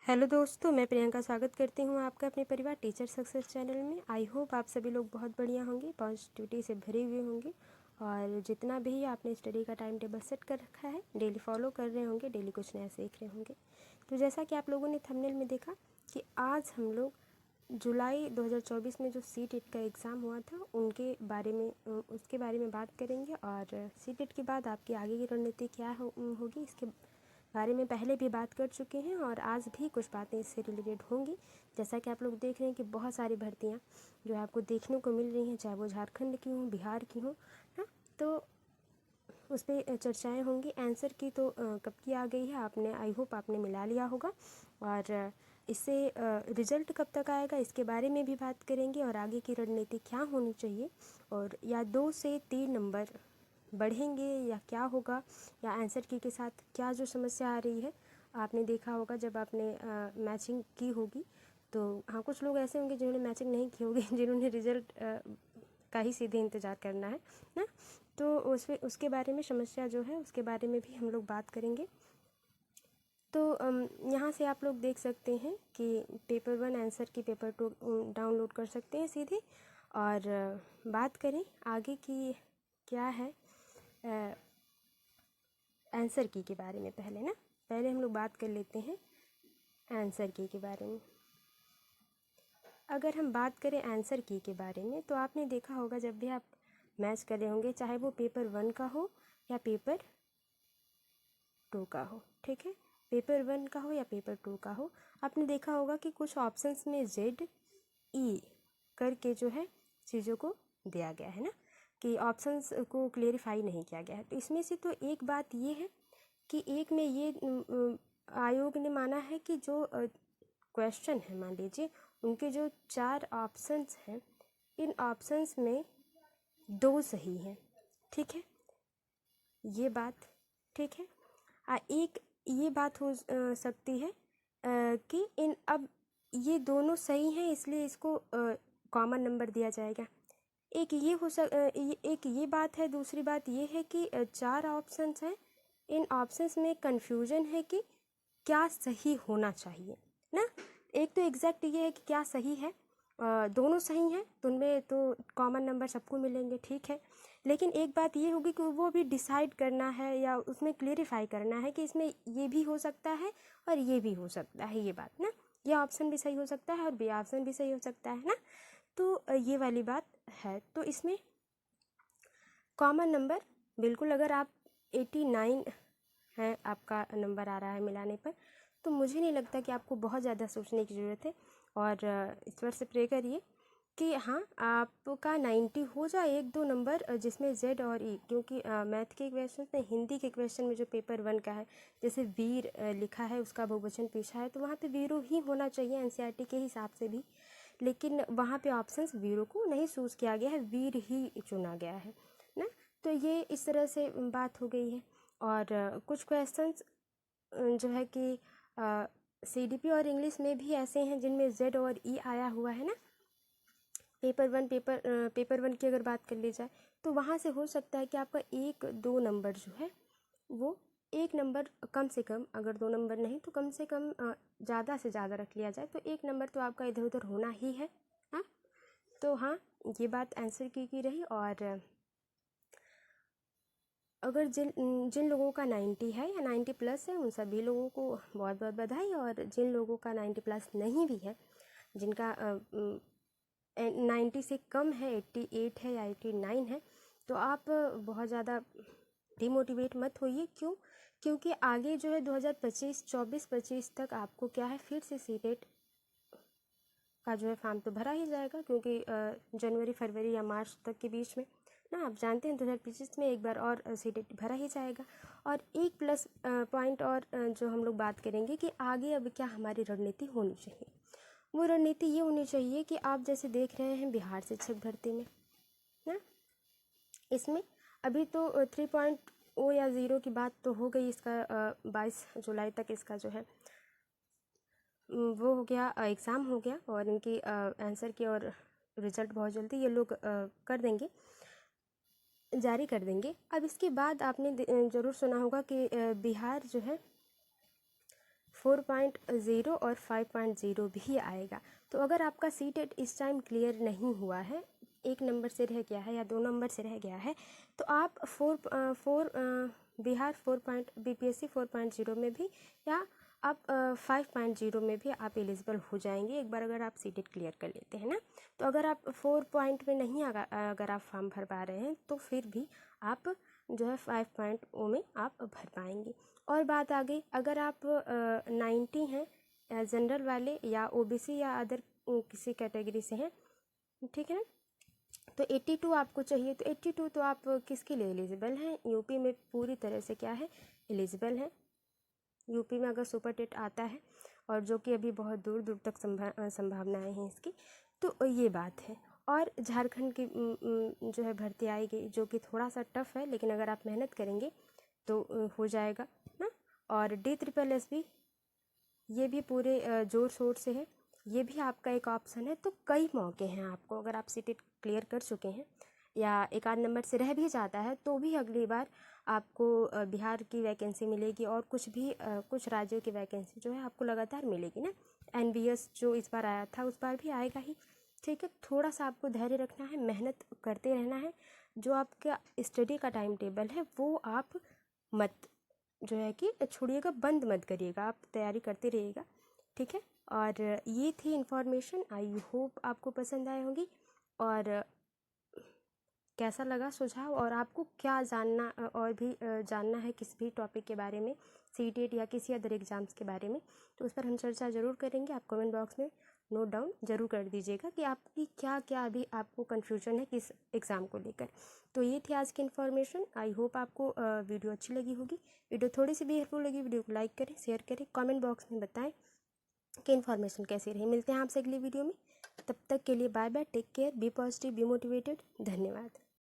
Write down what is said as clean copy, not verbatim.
Hello दोस्तों, मैं प्रियंका स्वागत करती हूँ आपका अपने परिवार टीचर सक्सेस चैनल में। आई होप आप सभी लोग बहुत बढ़िया होंगे, पॉजिटिविटी से भरे हुए होंगे और जितना भी आपने स्टडी का टाइम टेबल सेट कर रखा है डेली फॉलो कर रहे होंगे, डेली कुछ नया सीख रहे होंगे। तो जैसा कि आप लोगों ने थंबनेल में देखा कि आज हम लोग जुलाई 2024 में जो सीटेट का एग्ज़ाम हुआ था उसके बारे में बात करेंगे और सीटेट के बाद आपकी आगे की रणनीति क्या होगी इसके बारे में पहले भी बात कर चुके हैं और आज भी कुछ बातें इससे रिलेटेड होंगी। जैसा कि आप लोग देख रहे हैं कि बहुत सारी भर्तियां जो आपको देखने को मिल रही हैं, चाहे वो झारखंड की हों, बिहार की हों ना, तो उस पर चर्चाएं होंगी। आंसर की तो कब की आ गई है, आपने आई होप आपने मिला लिया होगा और इससे रिजल्ट कब तक आएगा इसके बारे में भी बात करेंगे और आगे की रणनीति क्या होनी चाहिए और या 2 से 3 नंबर बढ़ेंगे या क्या होगा, या आंसर की के साथ क्या जो समस्या आ रही है। आपने देखा होगा जब आपने मैचिंग की होगी तो हाँ, कुछ लोग ऐसे होंगे जिन्होंने मैचिंग नहीं की होगी जिन्होंने रिजल्ट का ही सीधे इंतज़ार करना है ना, तो उसके बारे में समस्या जो है उसके बारे में भी हम लोग बात करेंगे। तो यहाँ से आप लोग देख सकते हैं कि पेपर 1 आंसर की पेपर 2 डाउनलोड कर सकते हैं सीधे। और बात करें आगे की क्या है आंसर की के बारे में पहले हम लोग बात कर लेते हैं आंसर की के बारे में। अगर हम बात करें आंसर की के बारे में तो आपने देखा होगा जब भी आप मैच कर रहे होंगे, चाहे वो पेपर 1 का हो या पेपर 2 का हो, ठीक है, पेपर 1 का हो या पेपर 2 का हो, आपने देखा होगा कि कुछ ऑप्शंस में ZE करके जो है चीज़ों को दिया गया है ना, कि ऑप्शंस को क्लेरिफाई नहीं किया गया है। तो इसमें से तो एक बात ये है कि एक में ये आयोग ने माना है कि जो क्वेश्चन है, मान लीजिए उनके जो 4 ऑप्शंस हैं, इन ऑप्शंस में 2 सही हैं, ठीक है, ये बात ठीक है। एक ये बात हो सकती है कि अब ये दोनों सही हैं इसलिए इसको कॉमन नंबर दिया जाएगा। एक ये बात है। दूसरी बात ये है कि 4 ऑप्शंस हैं, इन ऑप्शंस में कन्फ्यूजन है कि क्या सही होना चाहिए ना। एक तो एग्जैक्ट ये है कि क्या सही है, दोनों सही हैं तो उनमें तो कॉमन नंबर सबको मिलेंगे, ठीक है। लेकिन एक बात ये होगी कि वो भी डिसाइड करना है या उसमें क्लेरिफाई करना है कि इसमें ये भी हो सकता है और ये भी हो सकता है, ये बात ना, ये ऑप्शन भी सही हो सकता है और बी ऑप्शन भी सही हो सकता है ना। तो ये वाली बात है। तो इसमें कॉमन नंबर बिल्कुल, अगर आप 89 है आपका नंबर आ रहा है मिलाने पर, तो मुझे नहीं लगता कि आपको बहुत ज़्यादा सोचने की ज़रूरत है और ईश्वर से प्रे करिए कि हाँ आपका 90 हो जाए, 1-2 नंबर जिसमें Z और E, क्योंकि मैथ के क्वेश्चन में, हिंदी के क्वेश्चन में जो पेपर 1 का है, जैसे वीर लिखा है उसका बहुवचन पूछा है तो वहाँ पे वीरो ही होना चाहिए एनसीईआरटी के हिसाब से भी, लेकिन वहाँ पे ऑप्शंस वीरो को नहीं चूज़ किया गया है, वीर ही चुना गया है ना। तो ये इस तरह से बात हो गई है। और कुछ क्वेश्चंस जो है कि CDP और इंग्लिश में भी ऐसे हैं जिनमें Z और E आया हुआ है ना। पेपर 1 की अगर बात कर ली जाए तो वहाँ से हो सकता है कि आपका 1-2 नंबर जो है वो 1 नंबर कम से कम, अगर 2 नंबर नहीं तो कम से कम ज़्यादा से ज़्यादा रख लिया जाए, तो 1 नंबर तो आपका इधर उधर होना ही है। हाँ, तो हाँ, ये बात आंसर की रही। और अगर जिन लोगों का 90 है या 90 प्लस है उन सभी लोगों को बहुत बहुत बधाई, और जिन लोगों का 90 प्लस नहीं भी है, जिनका 90 से कम है, 88 है या 89 है, तो आप बहुत ज़्यादा डिमोटिवेट मत होइए। क्योंकि आगे जो है 2024 तक आपको क्या है, फिर से सीटेट का जो है फॉर्म तो भरा ही जाएगा, क्योंकि जनवरी फरवरी या मार्च तक के बीच में ना, आप जानते हैं 2025 में एक बार और सीटेट भरा ही जाएगा। और एक प्लस पॉइंट और जो हम लोग बात करेंगे कि आगे अब क्या हमारी रणनीति होनी चाहिए, वो रणनीति ये होनी चाहिए कि आप जैसे देख रहे हैं बिहार शिक्षक भर्ती में ना, इसमें अभी तो 3.0 या 0 की बात तो हो गई, इसका 22 जुलाई तक इसका जो है वो हो गया, एग्ज़ाम हो गया और इनकी आंसर की और रिज़ल्ट बहुत जल्दी ये लोग कर देंगे, जारी कर देंगे। अब इसके बाद आपने ज़रूर सुना होगा कि बिहार जो है 4.0 और 5.0 भी आएगा। तो अगर आपका सीटेट इस टाइम क्लियर नहीं हुआ है, एक नंबर से रह गया है या 2 नंबर से रह गया है, तो आप बिहार BPSC 4.0 में भी या आप 5.0 में भी आप एलिजिबल हो जाएंगे एक बार अगर आप सीटेट क्लियर कर लेते हैं ना। तो अगर आप 4 पॉइंट में नहीं अगर आप फॉर्म भर पा रहे हैं तो फिर भी आप जो है 5.0 में आप भर पाएंगे। और बात आ गई अगर आप 90 हैं जनरल वाले या OBC या अदर किसी कैटेगरी से हैं, ठीक है ना, तो 82 आपको चाहिए। तो 82 तो आप किसके लिए एलिजिबल हैं? यूपी में पूरी तरह से क्या है, एलिजिबल है। यूपी में अगर सुपर टेट आता है और जो कि अभी बहुत दूर दूर तक संभावनाएं हैं इसकी, तो ये बात है। और झारखंड की जो है भर्ती आएगी जो कि थोड़ा सा टफ है, लेकिन अगर आप मेहनत करेंगे तो हो जाएगा ना। और DSSB ये भी पूरे जोर शोर से है, ये भी आपका एक ऑप्शन है। तो कई मौके हैं आपको, अगर आप सीटेट क्लियर कर चुके हैं या एक आध नंबर से रह भी जाता है तो भी अगली बार आपको बिहार की वैकेंसी मिलेगी और कुछ राज्यों की वैकेंसी जो है आपको लगातार मिलेगी ना। NBS जो इस बार आया था उस बार भी आएगा ही, ठीक है। थोड़ा सा आपको धैर्य रखना है, मेहनत करते रहना है। जो आपका स्टडी का टाइम टेबल है वो आप मत जो है कि छोड़िएगा, बंद मत करिएगा, आप तैयारी करते रहिएगा, ठीक है। और ये थी इन्फॉर्मेशन, आई होप आपको पसंद आए होंगी। और कैसा लगा सुझाव, और आपको क्या जानना और भी जानना है किसी भी टॉपिक के बारे में, सीटेट या किसी अदर एग्ज़ाम्स के बारे में, तो उस पर हम चर्चा ज़रूर करेंगे। आप कमेंट बॉक्स में नोट डाउन ज़रूर कर दीजिएगा कि आपकी क्या क्या अभी आपको कन्फ्यूजन है किस एग्ज़ाम को लेकर। तो ये थी आज की इन्फॉर्मेशन, आई होप आपको वीडियो अच्छी लगी होगी। वीडियो थोड़ी सी भी हेल्पफुल लगी, वीडियो को लाइक करें, शेयर करें, कमेंट बॉक्स में बताएं कि इन्फॉर्मेशन कैसी रही। मिलते हैं आपसे अगली वीडियो में, तब तक के लिए bye bye, take care, be positive, be motivated, धन्यवाद।